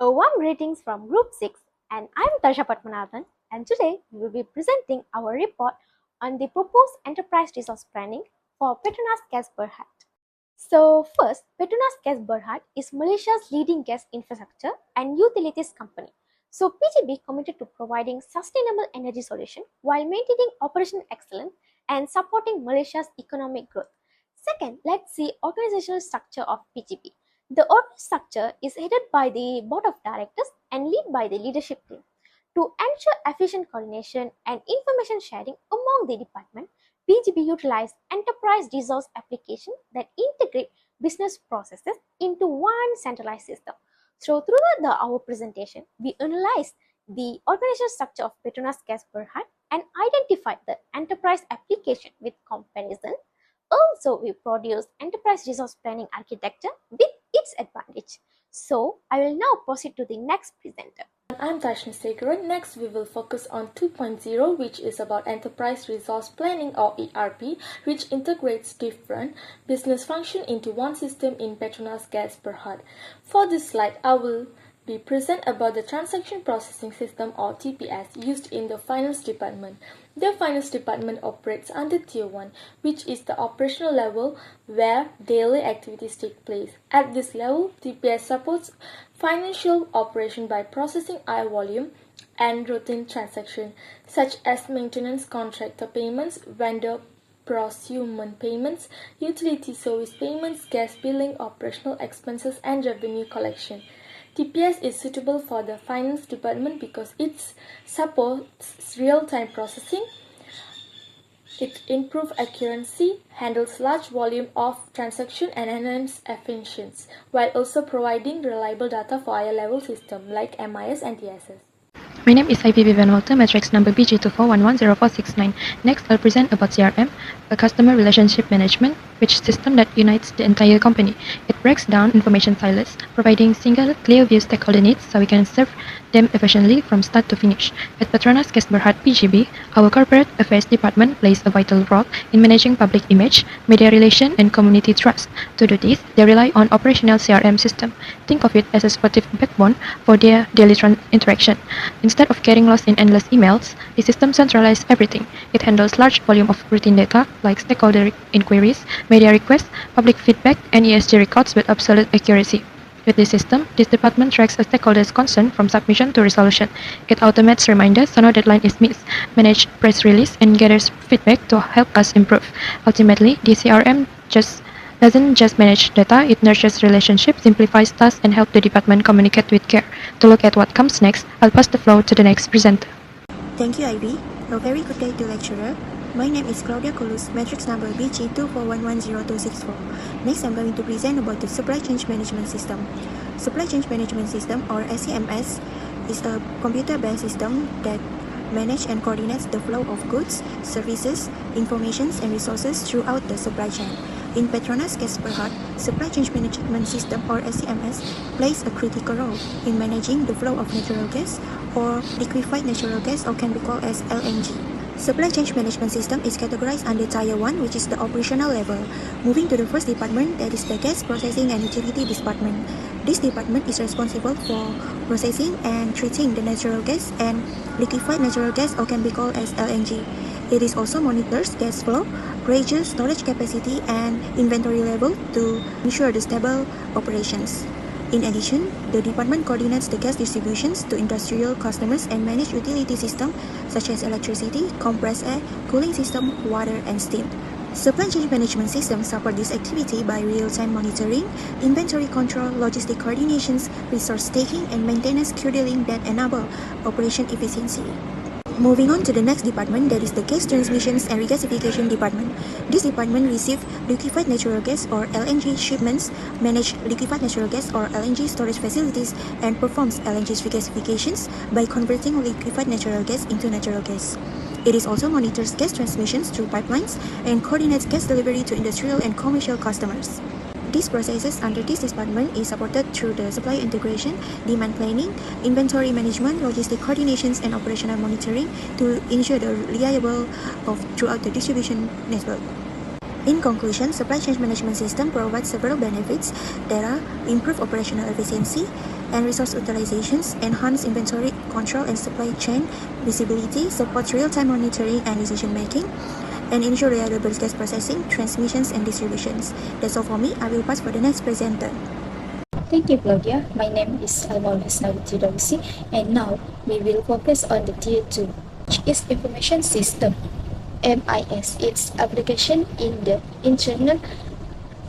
A warm greetings from Group 6, and I'm Tarsha Patmanathan, and today we will be presenting our report on the proposed enterprise resource planning for Petronas Gas Berhad. So, first, Petronas Gas Berhad is Malaysia's leading gas infrastructure and utilities company. So, PGB committed to providing sustainable energy solution while maintaining operational excellence and supporting Malaysia's economic growth. Second, let's see organizational structure of PGB. The org structure is headed by the board of directors and led by the leadership team. To ensure efficient coordination and information sharing among the department, PGB utilized enterprise resource application that integrate business processes into one centralized system. So throughout our presentation, we analyzed the organizational structure of Petronas Gas Berhad and identified the enterprise application with comparison. Also, we produce enterprise resource planning architecture with its advantage. So, I will now proceed to the next presenter. I'm Darshni Segaran. Next, we will focus on 2.0, which is about Enterprise Resource Planning or ERP, which integrates different business functions into one system in Petronas Gas Berhad. For this slide, I will be present about the Transaction Processing System or TPS used in the Finance Department. The Finance Department operates under Tier 1, which is the operational level where daily activities take place. At this level, TPS supports financial operation by processing high volume and routine transactions such as maintenance contractor payments, vendor procurement payments, utility service payments, gas billing, operational expenses, and revenue collection. TPS is suitable for the finance department because it supports real-time processing, it improves accuracy, handles large volume of transactions, and enhances efficiency, while also providing reliable data for higher level systems like MIS and TSS. My name is IPB Vanuatu, matrix number BG24110469. Next, I'll present about CRM, a customer relationship management, which system that unites the entire company. It breaks down information silos, providing single, clear view stakeholder needs so we can serve them efficiently from start to finish. At Petronas Gas Berhad PGB, our corporate affairs department plays a vital role in managing public image, media relation, and community trust. To do this, they rely on operational CRM system. Think of it as a supportive backbone for their daily interaction. Instead of getting lost in endless emails, the system centralizes everything. It handles large volume of routine data like stakeholder inquiries, media requests, public feedback, and ESG records with absolute accuracy. With this system, this department tracks a stakeholder's concern from submission to resolution. It automates reminders so no deadline is missed, manages press release, and gathers feedback to help us improve. Ultimately, the CRM doesn't just manage data, it nurtures relationships, simplifies tasks, and helps the department communicate with care. To look at what comes next, I'll pass the floor to the next presenter. Thank you, Ivy. A very good day to lecturer. My name is Claudia Kulus, matrix number BG24110264. Next, I'm going to present about the Supply Chain Management System. Supply Chain Management System, or SCMS, is a computer-based system that manages and coordinates the flow of goods, services, information, and resources throughout the supply chain. In Petronas Gas Berhad, Supply Chain Management System, or SCMS, plays a critical role in managing the flow of natural gas or liquefied natural gas, or can be called as LNG. Supply Chain Management System is categorized under Tier 1, which is the operational level. Moving to the first department, that is the Gas Processing and Utility Department. This department is responsible for processing and treating the natural gas and liquefied natural gas, or can be called as LNG. It is also monitors gas flow, pressure, storage capacity, and inventory level to ensure the stable operations. In addition, the department coordinates the gas distributions to industrial customers and manage utility systems such as electricity, compressed air, cooling system, water, and steam. Supply chain management systems support this activity by real-time monitoring, inventory control, logistic coordinations, resource taking, and maintenance scheduling that enable operation efficiency. Moving on to the next department, that is the Gas Transmissions and Regasification Department. This department receives liquefied natural gas or LNG shipments, manages liquefied natural gas or LNG storage facilities, and performs LNG regasifications by converting liquefied natural gas into natural gas. It is also monitors gas transmissions through pipelines and coordinates gas delivery to industrial and commercial customers. These processes under this department is supported through the supply integration, demand planning, inventory management, logistic coordinations, and operational monitoring to ensure the reliable throughout the distribution network. In conclusion, Supply Chain Management System provides several benefits that are improve operational efficiency, and resource utilizations, enhance inventory control and supply chain visibility, supports real-time monitoring and decision-making, and ensure reliable gas processing, transmissions, and distributions. That's all for me. I will pass for the next presenter. Thank you, Claudia. My name is Almol Hisnawati Darwisi, and now we will focus on the Tier 2, which is Information System, MIS. Its application in the Internal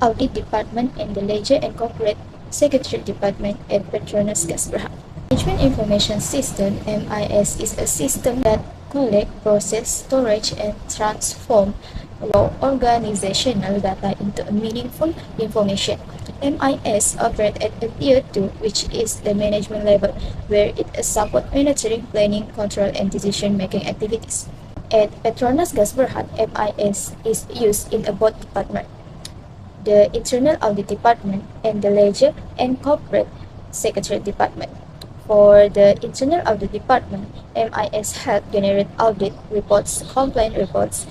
Audit Department and the Ledger and Corporate Secretariat Department at Petronas Gas Berhad. Management Information System, MIS, is a system that collects, process, storage, and transform raw organizational data into meaningful information. MIS operates at a Tier 2, which is the management level, where it supports monitoring, planning, control, and decision-making activities. At Petronas Gas Berhad, MIS is used in both departments, the Internal Audit Department and the Ledger and Corporate Secretariat Department. For the Internal Audit Department, MIS helps generate audit reports, complaint reports,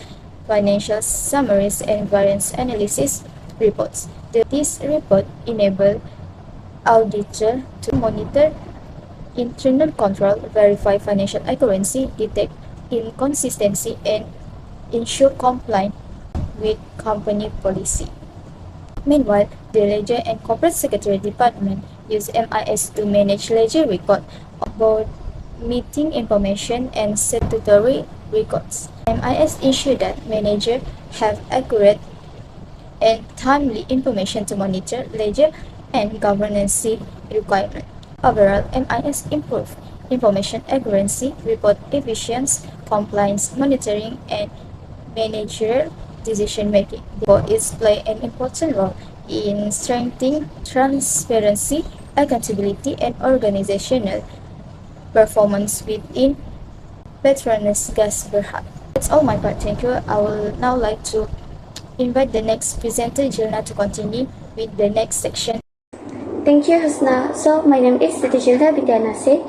financial summaries, and variance analysis reports. This report enable auditor to monitor internal control, verify financial accuracy, detect inconsistency, and ensure compliance with company policy. Meanwhile, the Ledger and Corporate Secretariat Department use MIS to manage ledger record, board meeting information, and statutory records. MIS ensure that managers have accurate and timely information to monitor ledger and governance requirements. Overall, MIS improve information accuracy, report efficiency, compliance monitoring, and managerial decision-making. Therefore, it plays an important role in strengthening transparency, accountability, and organizational performance within Petronas Gas Berhad. That's all my part. Thank you. I will now like to invite the next presenter, Jilna, to continue with the next section. Thank you, Husna. So, my name is Siti Jilna Bidya Nasir.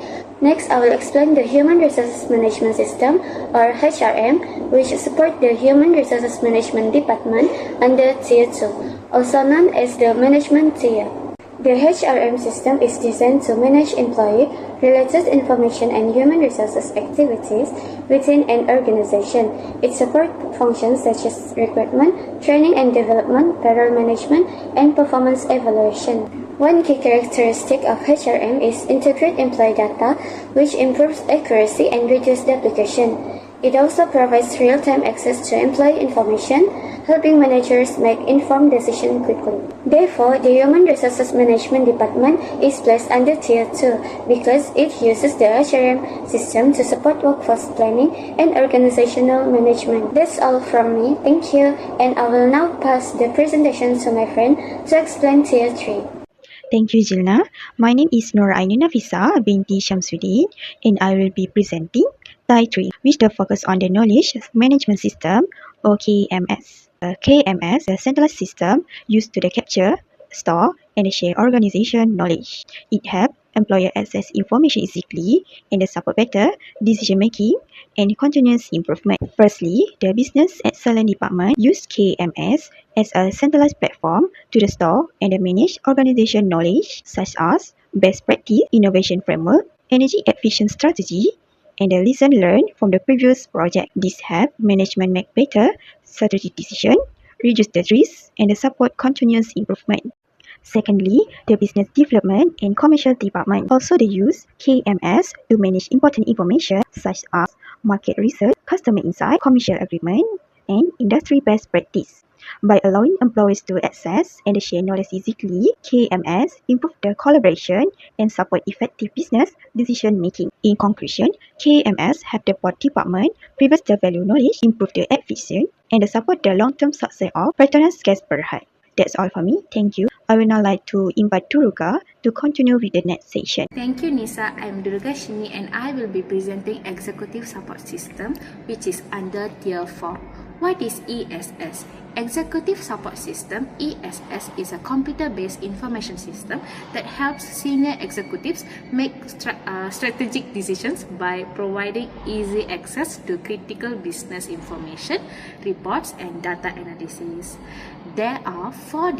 Next, I will explain the Human Resources Management System, or HRM, which supports the Human Resources Management Department under Tier 2, also known as the Management Tier. The HRM system is designed to manage employee-related information and human resources activities within an organization. It supports functions such as recruitment, training and development, payroll management, and performance evaluation. One key characteristic of HRM is integrate employee data, which improves accuracy and reduces duplication. It also provides real-time access to employee information, helping managers make informed decisions quickly. Therefore, the Human Resources Management Department is placed under Tier 2 because it uses the HRM system to support workforce planning and organizational management. That's all from me. Thank you, and I will now pass the presentation to my friend to explain Tier 3. Thank you, Jilna. My name is Nora Aini Nafisa binti Shamsuddin, and I will be presenting Tier 3, which the focus on the Knowledge Management System, or KMS. KMS is a centralized system used to capture, store, and share organization knowledge. It helps employer access information easily and support better decision-making and continuous improvement. Firstly, the Business Excellence Department use KMS as a centralized platform to store and manage organization knowledge such as best practice, innovation framework, energy efficient strategy, and the lesson learned from the previous project. This helps management make better strategic decision, reduce the risk, and support continuous improvement. Secondly, the Business Development and Commercial Department also they use KMS to manage important information such as market research, customer insight, commercial agreement, and industry best practice. By allowing employees to access and share knowledge easily, KMS improve the collaboration and support effective business decision making. In conclusion, KMS have the both department preserve the value knowledge, improve the efficiency, and support the long-term success of Petronas Gas Berhad. That's all for me. Thank you. I will now like to invite Duruga to continue with the next session. Thank you, Nisa. I'm Duruga Shini and I will be presenting Executive Support System, which is under Tier 4. What is ESS? Executive Support System, ESS, is a computer-based information system that helps senior executives make strategic decisions by providing easy access to critical business information, reports, and data analysis. There are 4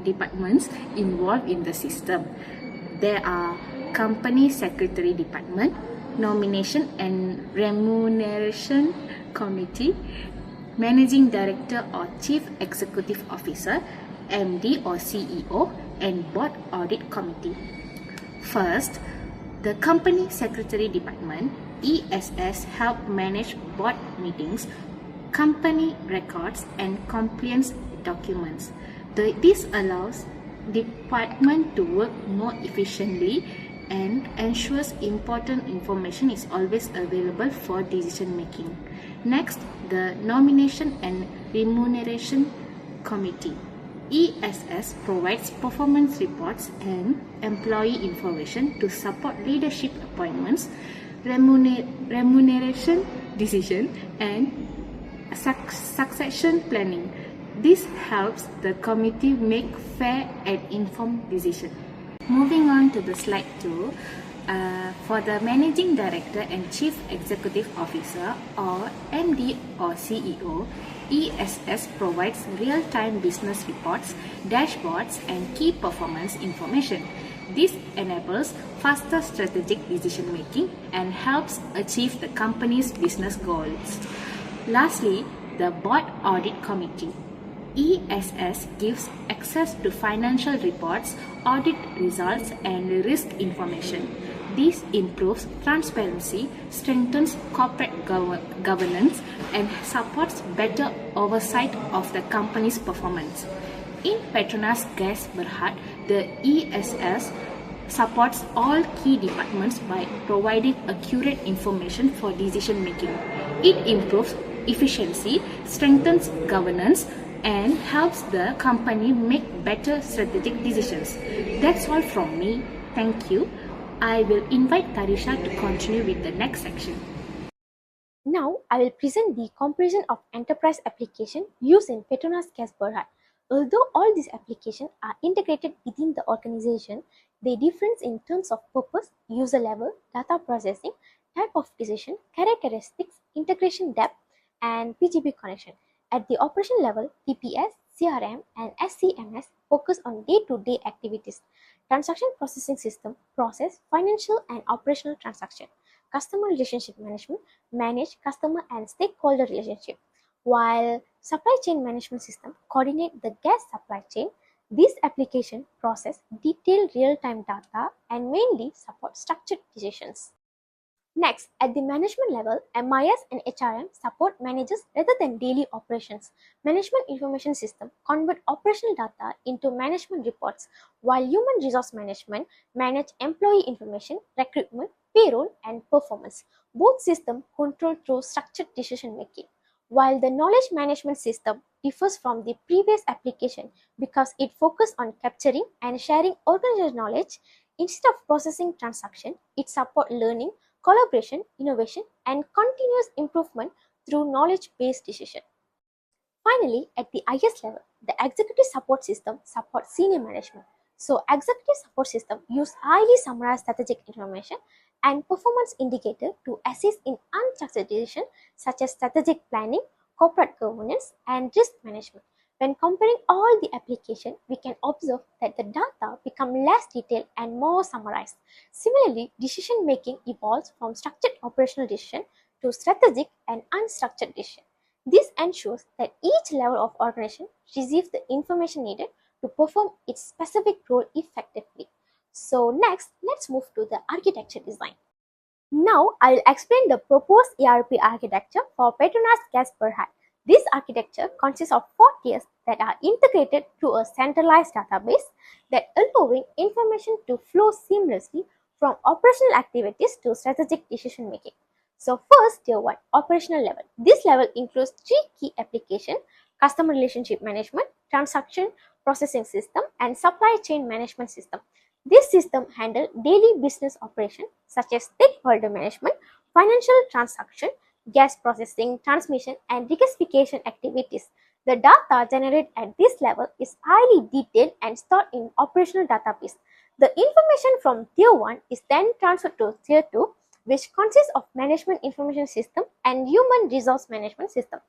departments involved in the system. there are Company Secretary Department, Nomination and Remuneration Committee, Managing Director or Chief Executive Officer, MD or CEO, and Board Audit Committee. First, the Company Secretary Department, ESS, help manage board meetings, company records, and compliance documents. This allows department to work more efficiently and ensures important information is always available for decision making. Next, the Nomination and Remuneration Committee. ESS provides performance reports and employee information to support leadership appointments, remuneration decision, and succession planning. This helps the committee make fair and informed decisions. Moving on to the slide 2, for the Managing Director and Chief Executive Officer or MD or CEO, ESS provides real-time business reports, dashboards, and key performance information. This enables faster strategic decision-making and helps achieve the company's business goals. Lastly, the Board Audit Committee. ESS gives access to financial reports, audit results, and risk information. This improves transparency, strengthens corporate governance, and supports better oversight of the company's performance. In Petronas Gas Berhad, the ESS supports all key departments by providing accurate information for decision making. It improves efficiency, strengthens governance, and helps the company make better strategic decisions. That's all from me. Thank you. I will invite Tarisha to continue with the next section. Now, I will present the comparison of enterprise application used in Petronas Gas Berhad. Although all these applications are integrated within the organization, they differ in terms of purpose, user level, data processing, type of decision, characteristics, integration depth, and PGP connection. At the operation level, TPS, CRM, and SCMS focus on day-to-day activities. Transaction processing system process financial and operational transaction. Customer relationship management manage customer and stakeholder relationship. While supply chain management system coordinate the gas supply chain, this application process detailed real-time data and mainly support structured decisions. Next, at the management level, MIS and HRM support managers rather than daily operations. Management information system convert operational data into management reports, while human resource management manage employee information, recruitment, payroll, and performance. Both systems control through structured decision making. While the knowledge management system differs from the previous application because it focuses on capturing and sharing organizational knowledge, instead of processing transaction, it supports learning, collaboration, innovation, and continuous improvement through knowledge-based decision. Finally, at the highest level, the executive support system supports senior management. So, executive support system use highly summarized strategic information and performance indicator to assist in unstructured decisions such as strategic planning, corporate governance, and risk management. When comparing all the applications, we can observe that the data become less detailed and more summarized. Similarly, decision making evolves from structured operational decision to strategic and unstructured decision. This ensures that each level of organization receives the information needed to perform its specific role effectively. So next, let's move to the architecture design. Now, I will explain the proposed ERP architecture for Petronas Gas Berhad. This architecture consists of 4 tiers that are integrated through a centralized database that allowing information to flow seamlessly from operational activities to strategic decision making. So first, tier 1, operational level. This level includes 3 key applications: customer relationship management, transaction processing system, and supply chain management system. This system handles daily business operations such as stakeholder management, financial transaction, gas processing, transmission, and regasification activities. The data generated at this level is highly detailed and stored in operational database. The information from tier 1 is then transferred to tier 2, which consists of management information system and human resource management system.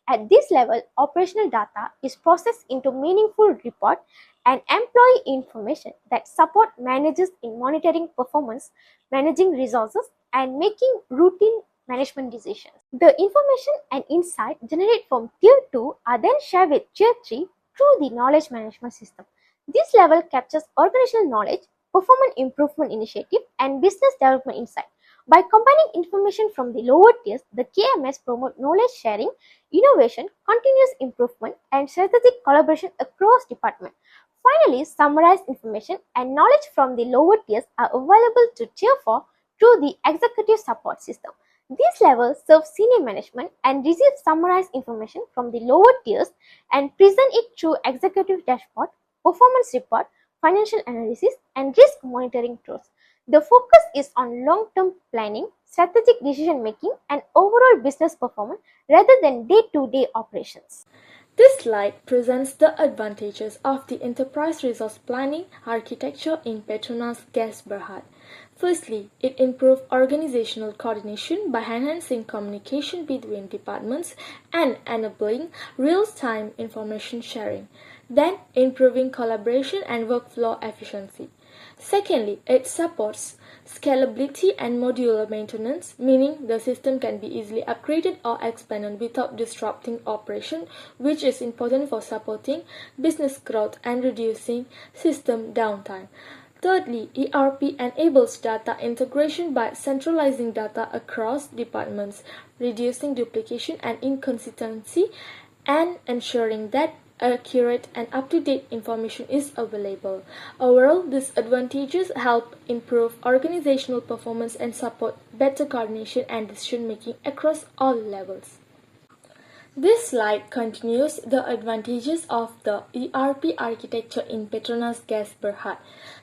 At this level, operational data is processed into meaningful report and employee information that support managers in monitoring performance, managing resources, and making routine management decisions. The information and insight generated from Tier 2 are then shared with Tier 3 through the knowledge management system. This level captures organizational knowledge, performance improvement initiative, and business development insight. By combining information from the lower tiers, the KMS promote knowledge sharing, innovation, continuous improvement, and strategic collaboration across departments. Finally, summarized information and knowledge from the lower tiers are available to Tier 4 through the executive support system. These levels serve senior management and receive summarized information from the lower tiers and present it through executive dashboard, performance report, financial analysis, and risk monitoring tools. The focus is on long-term planning, strategic decision-making, and overall business performance rather than day-to-day operations. This slide presents the advantages of the enterprise resource planning architecture in Petronas Gas Berhad. Firstly, it improves organizational coordination by enhancing communication between departments and enabling real-time information sharing, then improving collaboration and workflow efficiency. Secondly, it supports scalability and modular maintenance, meaning the system can be easily upgraded or expanded without disrupting operation, which is important for supporting business growth and reducing system downtime. Thirdly, ERP enables data integration by centralizing data across departments, reducing duplication and inconsistency, and ensuring that accurate and up-to-date information is available. Overall, these advantages help improve organizational performance and support better coordination and decision-making across all levels. This slide continues the advantages of the ERP architecture in Petronas Gas Berhad.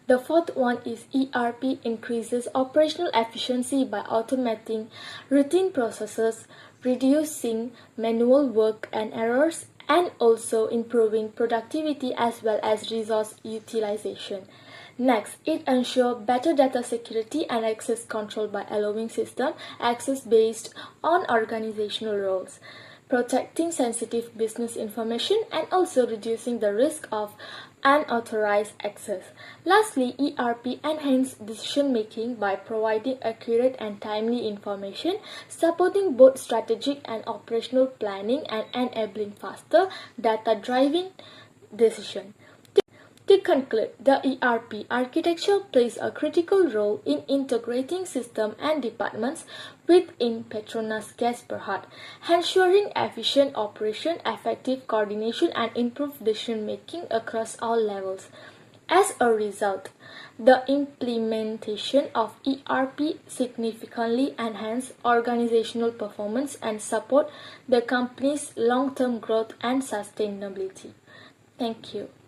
The fourth one is ERP increases operational efficiency by automating routine processes, reducing manual work and errors, and also improving productivity as well as resource utilization. Next, it ensures better data security and access control by allowing system access based on organizational roles, protecting sensitive business information, and also reducing the risk of unauthorized access. Lastly, ERP enhances decision-making by providing accurate and timely information, supporting both strategic and operational planning, and enabling faster data-driven decision. To conclude, the ERP architecture plays a critical role in integrating systems and departments within Petronas Gas Berhad, ensuring efficient operation, effective coordination, and improved decision-making across all levels. As a result, the implementation of ERP significantly enhances organizational performance and support the company's long-term growth and sustainability. Thank you.